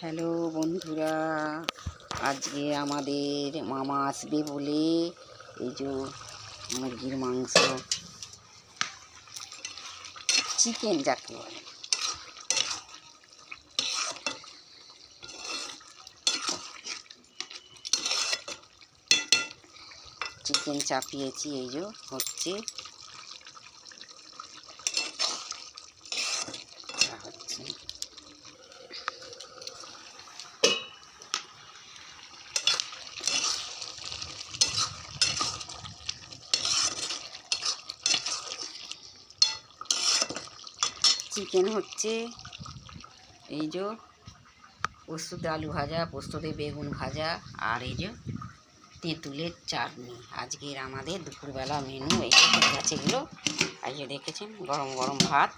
Hello বন্ধুরা, আজকে আমাদের মামা আসবে বলে এই যে মুরগির মাংস, চিকেন যাকে বলে, চিকেন চাপিয়েছি। এই যে হচ্ছে চিকেন হচ্ছে। এই যে পোস্ততে আলু ভাজা, পোস্ততে বেগুন ভাজা, আর এই যে তেঁতুলের চাটনি। আজকের আমাদের দুপুরবেলা মেনু এই যে হয়ে গেছে এগুলো। এই যে দেখেছেন, গরম গরম ভাত।